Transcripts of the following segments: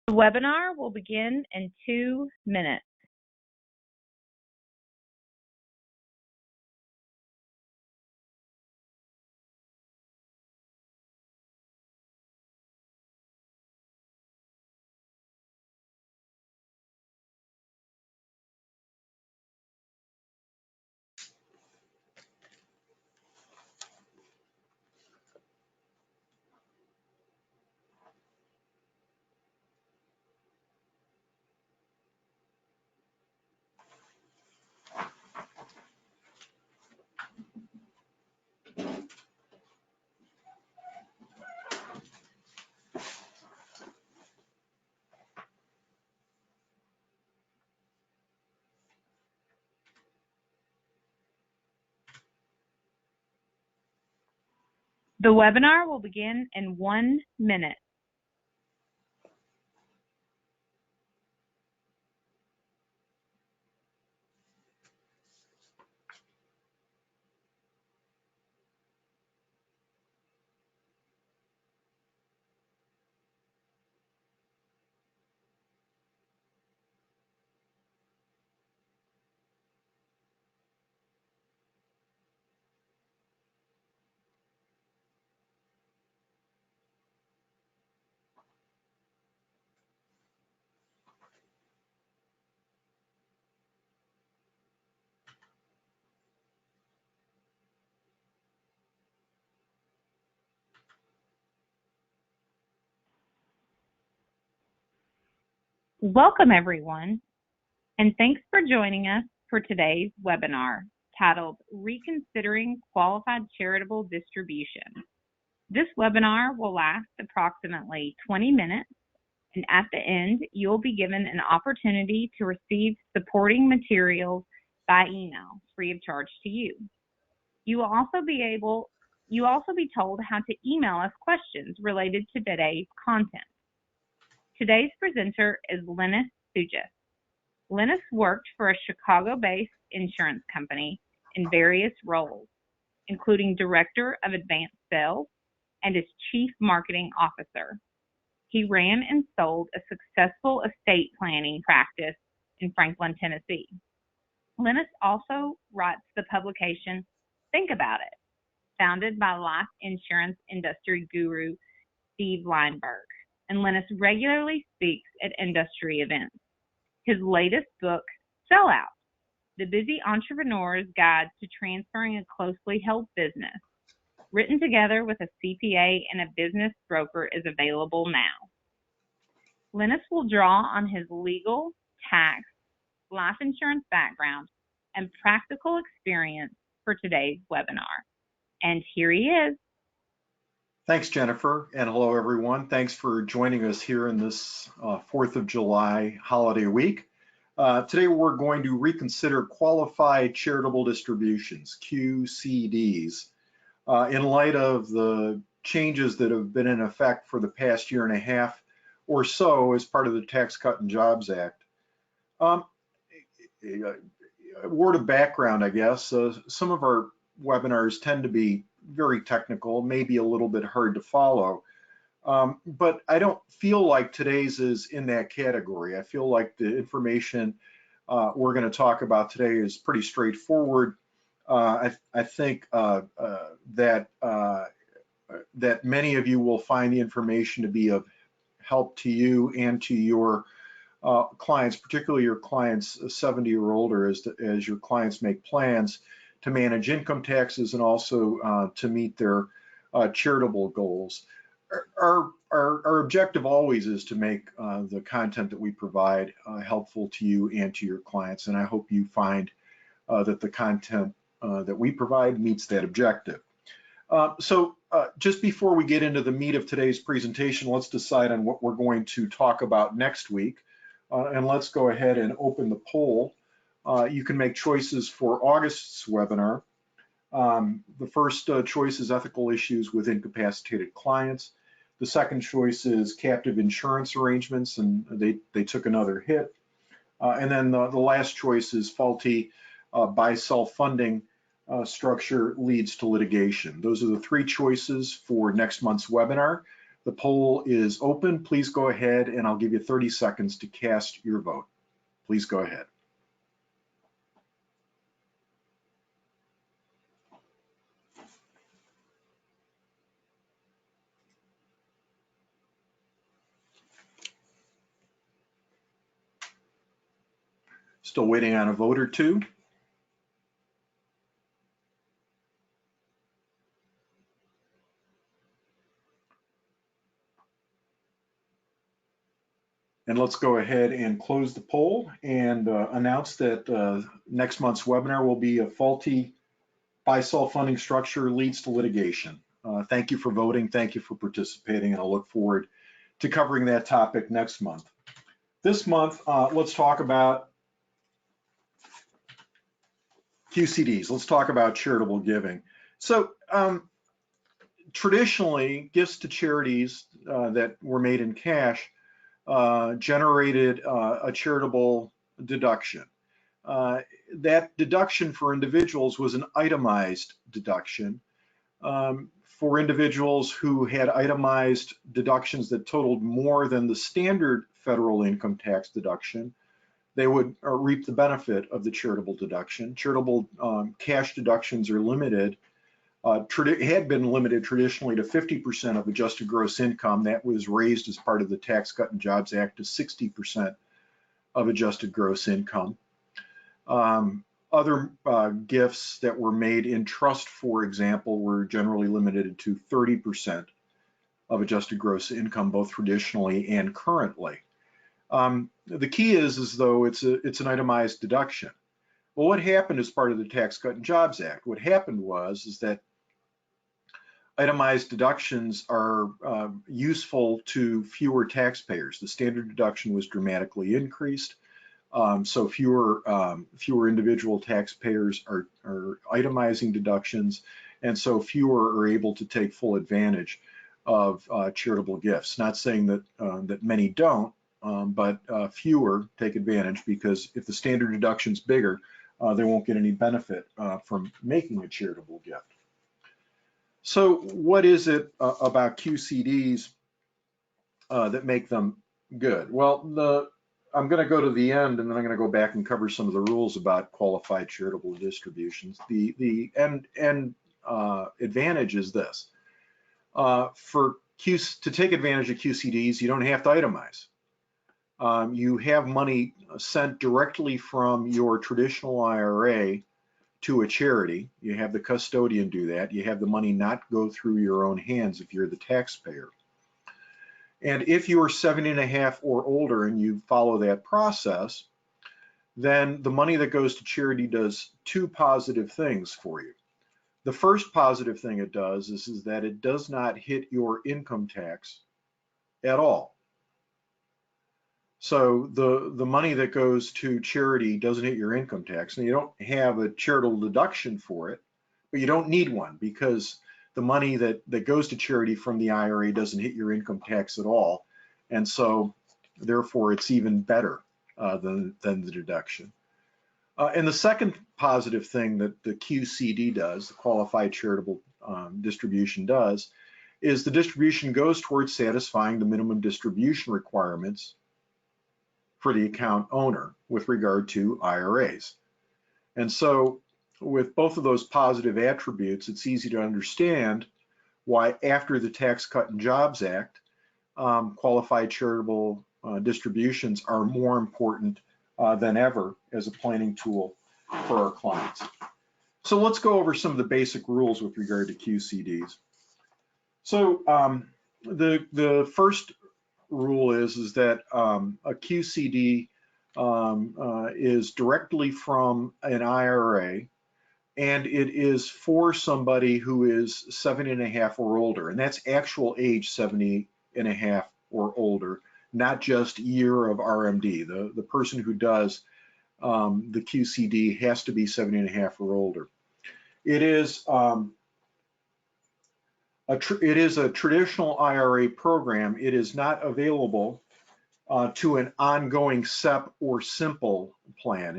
The webinar will begin in 2 minutes. The webinar will begin in 1 minute. Welcome, everyone, and thanks for joining us for today's webinar titled Reconsidering Qualified Charitable Distribution. This webinar will last approximately 20 minutes, and at the end, you'll be given an opportunity to receive supporting materials by email free of charge to you. You will also be told how to email us questions related to today's content. Today's presenter is Linus Sujas. Linus worked for a Chicago-based insurance company in various roles, including Director of Advanced Sales and as Chief Marketing Officer. He ran and sold a successful estate planning practice in Franklin, Tennessee. Linus also writes the publication Think About It, founded by life insurance industry guru Steve Lineberg, and Linus regularly speaks at industry events. His latest book, Sell Out, The Busy Entrepreneur's Guide to Transferring a Closely Held Business, written together with a CPA and a business broker, is available now. Linus will draw on his legal, tax, life insurance background, and practical experience for today's webinar. And here he is. Thanks, Jennifer, and hello, everyone. Thanks for joining us here in this 4th of July holiday week. Today, we're going to reconsider qualified charitable distributions, QCDs, in light of the changes that have been in effect for the past year and a half or so as part of the Tax Cut and Jobs Act. A word of background, I guess. Some of our webinars tend to be very technical, maybe a little bit hard to follow, but I don't feel like today's is in that category. I feel like the information we're going to talk about today is pretty straightforward. I think that many of you will find the information to be of help to you and to your clients, particularly your clients 70 or older, as your clients make plans to manage income taxes and also to meet their charitable goals. Our objective always is to make the content that we provide helpful to you and to your clients, and I hope you find that the content that we provide meets that objective. So just before we get into the meat of today's presentation, let's decide on what we're going to talk about next week, and let's go ahead and open the poll. You can make choices for August's webinar. The first choice is ethical issues with incapacitated clients. The second choice is captive insurance arrangements, and they took another hit. And then the last choice is faulty by self-funding structure leads to litigation. Those are the three choices for next month's webinar. The poll is open. Please go ahead, and I'll give you 30 seconds to cast your vote. Please go ahead. Still waiting on a vote or two. And let's go ahead and close the poll and announce that next month's webinar will be a faulty buy-sell funding structure leads to litigation. Thank you for voting. Thank you for participating, and I'll look forward to covering that topic next month. This month, let's talk about QCDs. Let's talk about charitable giving. So traditionally, gifts to charities that were made in cash generated a charitable deduction. That deduction for individuals was an itemized deduction. For individuals who had itemized deductions that totaled more than the standard federal income tax deduction, they would reap the benefit of the charitable deduction. Charitable cash deductions are limited, had been limited traditionally to 50% of adjusted gross income. That was raised as part of the Tax Cut and Jobs Act to 60% of adjusted gross income. Other gifts that were made in trust, for example, were generally limited to 30% of adjusted gross income, both traditionally and currently. The key is though it's an itemized deduction. Well, what happened as part of the Tax Cut and Jobs Act? What happened is that itemized deductions are useful to fewer taxpayers. The standard deduction was dramatically increased. So fewer individual taxpayers are itemizing deductions, and so fewer are able to take full advantage of charitable gifts. Not saying that that many don't, but fewer take advantage, because if the standard deduction's bigger, they won't get any benefit from making a charitable gift. So what is it about QCDs that make them good? Well, I'm going to go to the end, and then I'm going to go back and cover some of the rules about qualified charitable distributions. The end advantage is this. To take advantage of QCDs, you don't have to itemize. You have money sent directly from your traditional IRA to a charity. You have the custodian do that. You have the money not go through your own hands if you're the taxpayer. And if you are 70.5 or older and you follow that process, then the money that goes to charity does two positive things for you. The first positive thing it does is that it does not hit your income tax at all. So the money that goes to charity doesn't hit your income tax, and you don't have a charitable deduction for it, but you don't need one, because the money that goes to charity from the IRA doesn't hit your income tax at all. And so therefore it's even better than the deduction. And the second positive thing that the QCD does, the qualified charitable distribution does, is the distribution goes towards satisfying the minimum distribution requirements for the account owner with regard to IRAs. And so with both of those positive attributes, it's easy to understand why after the Tax Cut and Jobs Act, qualified charitable distributions are more important than ever as a planning tool for our clients. So let's go over some of the basic rules with regard to QCDs. So the first rule is that a QCD is directly from an IRA, and it is for somebody who is 70.5 or older, and that's actual age 70.5 or older, not just year of RMD. The person who does the QCD has to be 70.5 or older. It is a traditional IRA program. It is not available to an ongoing SEP or simple plan.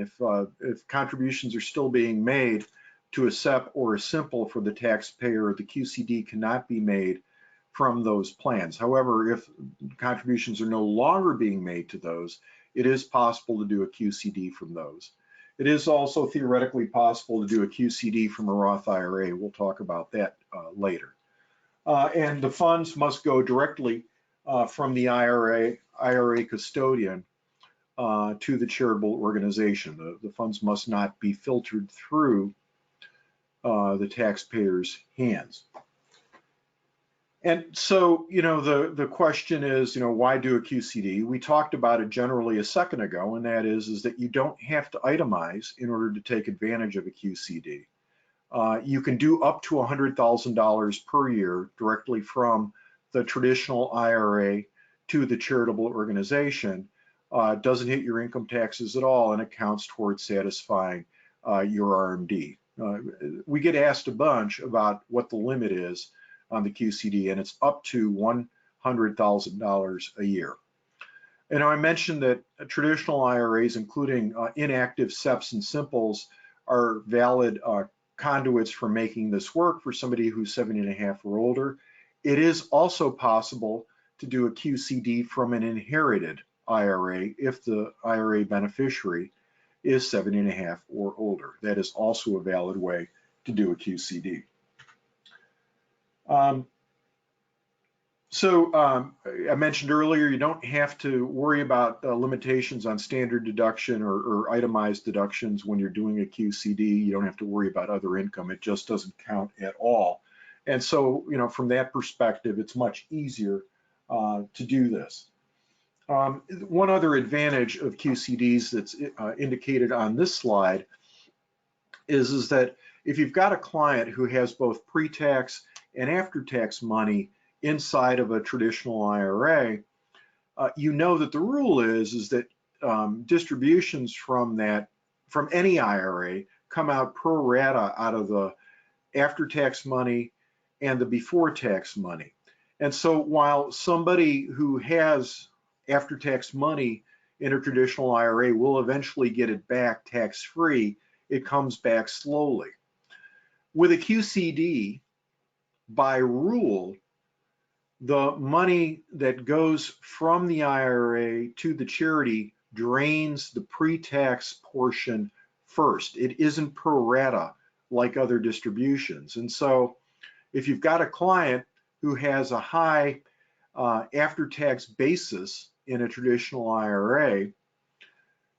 If contributions are still being made to a SEP or a simple for the taxpayer, the QCD cannot be made from those plans. However, if contributions are no longer being made to those, it is possible to do a QCD from those. It is also theoretically possible to do a QCD from a Roth IRA. We'll talk about that later. And the funds must go directly from the IRA custodian to the charitable organization. The funds must not be filtered through the taxpayer's hands. And so, the question is, why do a QCD? We talked about it generally a second ago, and that is that you don't have to itemize in order to take advantage of a QCD. You can do up to $100,000 per year directly from the traditional IRA to the charitable organization. It doesn't hit your income taxes at all, and it counts towards satisfying your RMD. We get asked a bunch about what the limit is on the QCD, and it's up to $100,000 a year. And I mentioned that traditional IRAs, including inactive SEPs and simples, are valid conduits for making this work for somebody who's 70 and a half or older. It is also possible to do a QCD from an inherited IRA if the IRA beneficiary is 70 and a half or older. That is also a valid way to do a QCD. I mentioned earlier, you don't have to worry about limitations on standard deduction or itemized deductions when you're doing a QCD. You don't have to worry about other income. It just doesn't count at all. And so, from that perspective, it's much easier to do this. One other advantage of QCDs that's indicated on this slide is that if you've got a client who has both pre-tax and after-tax money inside of a traditional IRA, you know that the rule is that distributions from any IRA come out pro rata out of the after-tax money and the before-tax money. And so while somebody who has after-tax money in a traditional IRA will eventually get it back tax-free, it comes back slowly. With a QCD, by rule, the money that goes from the IRA to the charity drains the pre-tax portion first. It isn't pro rata like other distributions. And so if you've got a client who has a high after-tax basis in a traditional IRA,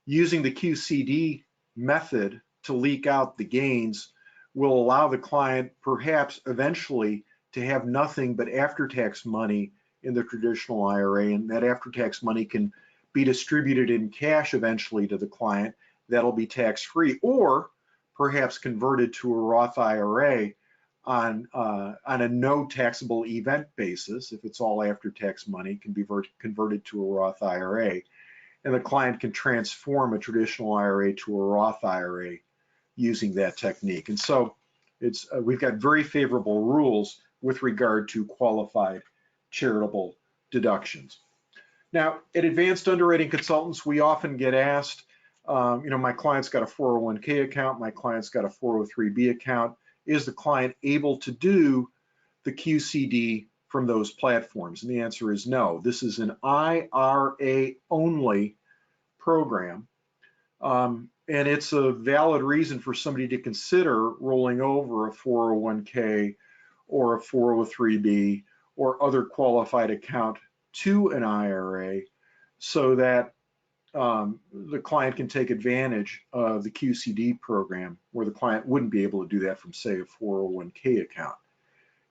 using the QCD method to leak out the gains will allow the client perhaps eventually to have nothing but after-tax money in the traditional IRA, and that after-tax money can be distributed in cash eventually to the client. That'll be tax-free, or perhaps converted to a Roth IRA on a no taxable event basis. If it's all after-tax money, can be converted to a Roth IRA, and the client can transform a traditional IRA to a Roth IRA using that technique. And so we've got very favorable rules with regard to qualified charitable deductions. Now, at Advanced Underwriting Consultants, we often get asked, my client's got a 401k account, my client's got a 403b account. Is the client able to do the QCD from those platforms? And the answer is no. This is an IRA only program. And it's a valid reason for somebody to consider rolling over a 401k or a 403b or other qualified account to an IRA so that the client can take advantage of the QCD program, where the client wouldn't be able to do that from, say, a 401k account.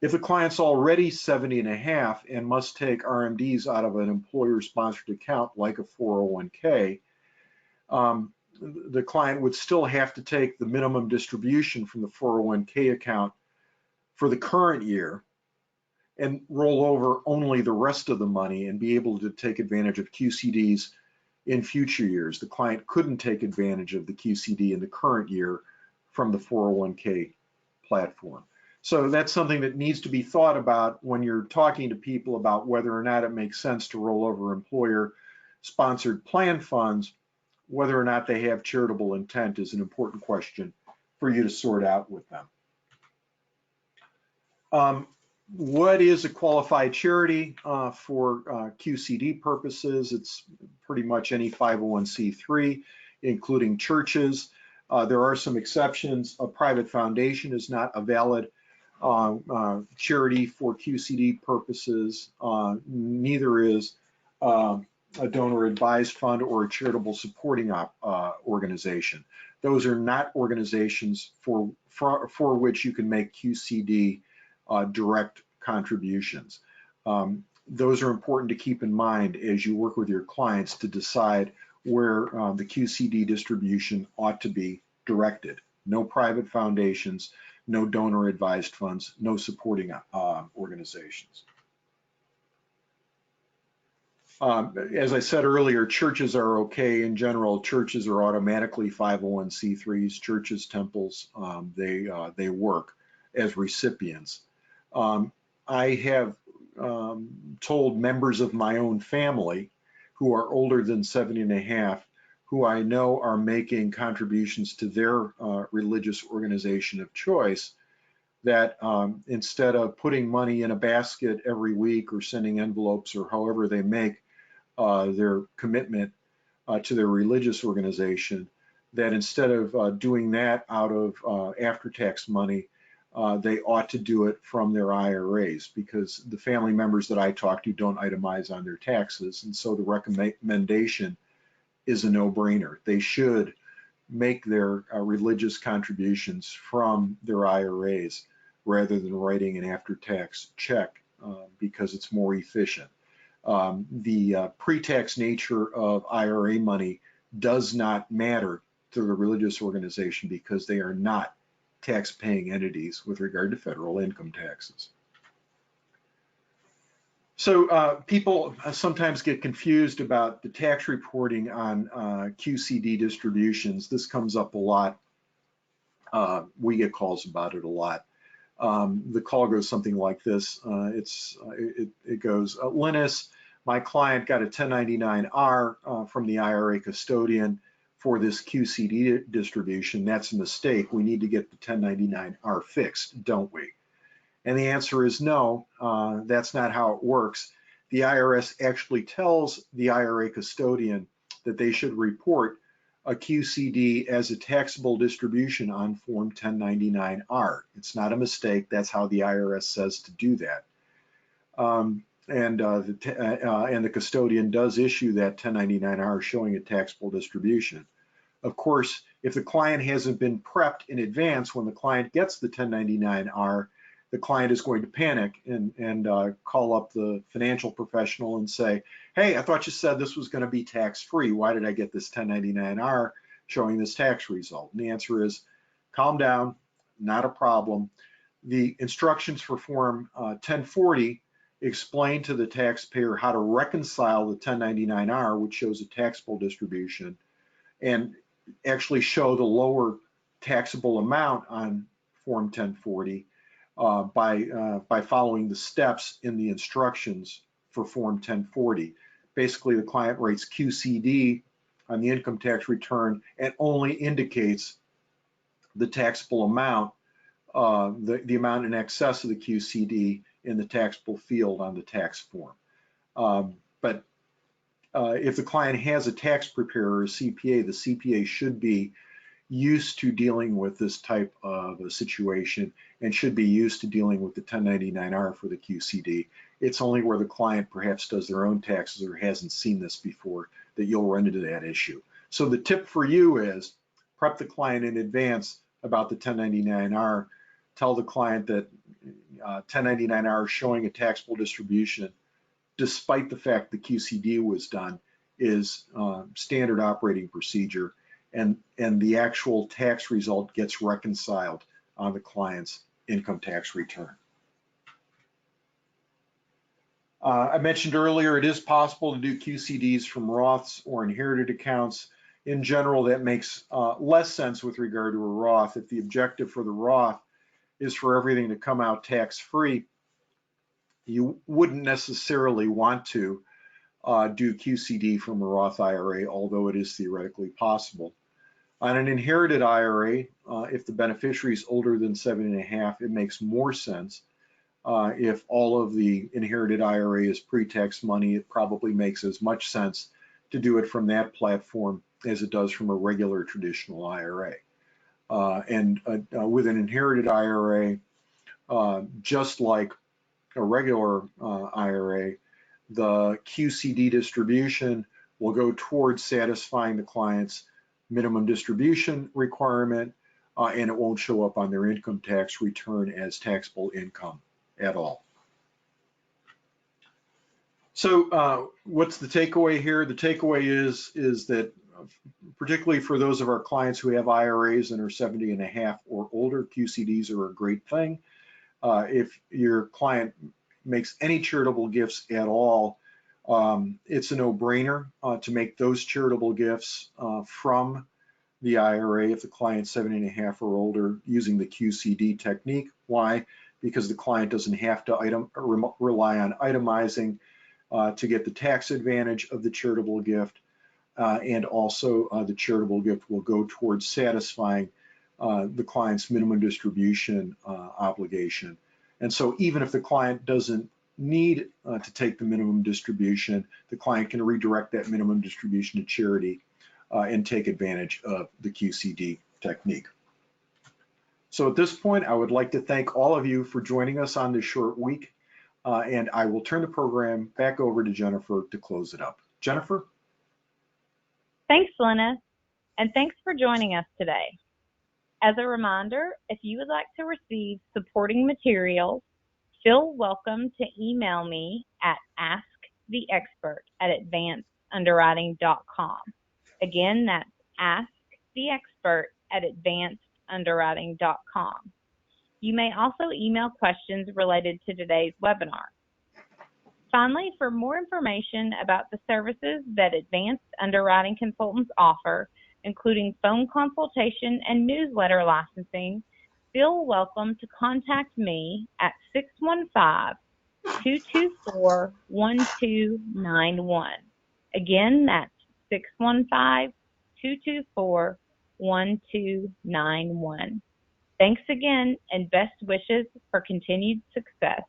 If the client's already 70 and a half and must take RMDs out of an employer-sponsored account like a 401k, the client would still have to take the minimum distribution from the 401k account for the current year and roll over only the rest of the money and be able to take advantage of QCDs in future years. The client couldn't take advantage of the QCD in the current year from the 401k platform. So that's something that needs to be thought about when you're talking to people about whether or not it makes sense to roll over employer-sponsored plan funds. Whether or not they have charitable intent is an important question for you to sort out with them. What is a qualified charity for QCD purposes? It's pretty much any 501c3, including churches. There are some exceptions. A private foundation is not a valid charity for QCD purposes. Neither is a donor advised fund or a charitable supporting organization. Those are not organizations for which you can make QCD direct contributions. Those are important to keep in mind as you work with your clients to decide where the QCD distribution ought to be directed. No private foundations, no donor advised funds, no supporting organizations. As I said earlier, churches are okay in general. Churches are automatically 501c3s. Churches, temples, they work as recipients. I have told members of my own family who are older than 70 and a half, who I know are making contributions to their religious organization of choice, that instead of putting money in a basket every week or sending envelopes or however they make their commitment to their religious organization, that instead of doing that out of after-tax money, they ought to do it from their IRAs, because the family members that I talk to don't itemize on their taxes. And so the recommendation is a no-brainer. They should make their religious contributions from their IRAs rather than writing an after-tax check because it's more efficient. The pre-tax nature of IRA money does not matter to the religious organization because they are not tax-paying entities with regard to federal income taxes. So people sometimes get confused about the tax reporting on QCD distributions. This comes up a lot. We get calls about it a lot. The call goes something like this. It goes, Linus, my client got a 1099-R from the IRA custodian for this QCD distribution. That's a mistake. We need to get the 1099-R fixed, don't we? And the answer is no, that's not how it works. The IRS actually tells the IRA custodian that they should report a QCD as a taxable distribution on Form 1099-R. It's not a mistake. That's how the IRS says to do that. And the custodian does issue that 1099-R showing a taxable distribution. Of course, if the client hasn't been prepped in advance, when the client gets the 1099-R, the client is going to panic and call up the financial professional and say, hey, I thought you said this was going to be tax-free. Why did I get this 1099-R showing this tax result? And the answer is, calm down, not a problem. The instructions for Form 1040 explain to the taxpayer how to reconcile the 1099-R, which shows a taxable distribution, and actually show the lower taxable amount on Form 1040 by following the steps in the instructions for Form 1040. Basically, the client writes QCD on the income tax return and only indicates the taxable amount, the amount in excess of the QCD in the taxable field on the tax form. But if the client has a tax preparer or a CPA, the CPA should be used to dealing with this type of a situation and should be used to dealing with the 1099-R for the QCD. It's only where the client perhaps does their own taxes or hasn't seen this before that you'll run into that issue. So the tip for you is prep the client in advance about the 1099-R. Tell the client that 1099-R showing a taxable distribution, despite the fact the QCD was done, is standard operating procedure, and the actual tax result gets reconciled on the client's income tax return. I mentioned earlier it is possible to do QCDs from Roths or inherited accounts. In general, that makes less sense with regard to a Roth. If the objective for the Roth is for everything to come out tax-free, you wouldn't necessarily want to do QCD from a Roth IRA, although it is theoretically possible. On an inherited IRA, if the beneficiary is older than 7.5, it makes more sense If all of the inherited IRA is pre-tax money, it probably makes as much sense to do it from that platform as it does from a regular traditional IRA. With an inherited IRA, just like a regular IRA, the QCD distribution will go towards satisfying the client's minimum distribution requirement, and it won't show up on their income tax return as taxable income at all. So what's the takeaway here? The takeaway is that particularly for those of our clients who have IRAs and are 70 and a half or older, QCDs are a great thing. If your client makes any charitable gifts at all, it's a no-brainer to make those charitable gifts from the IRA if the client's 70 and a half or older using the QCD technique. Why? Because the client doesn't have to rely on itemizing to get the tax advantage of the charitable gift, and also the charitable gift will go towards satisfying the client's minimum distribution obligation. And so even if the client doesn't need to take the minimum distribution, the client can redirect that minimum distribution to charity and take advantage of the QCD technique. So at this point, I would like to thank all of you for joining us on this short week, and I will turn the program back over to Jennifer to close it up. Jennifer? Thanks, Lennis, and thanks for joining us today. As a reminder, if you would like to receive supporting materials, feel welcome to email me at asktheexpert@advancedunderwriting.com. Again, that's asktheexpert@advancedunderwriting.com. You may also email questions related to today's webinar. Finally, for more information about the services that Advanced Underwriting Consultants offer, including phone consultation and newsletter licensing, feel welcome to contact me at 615-224-1291. Again, that's 615-224-1291. Thanks again, and best wishes for continued success.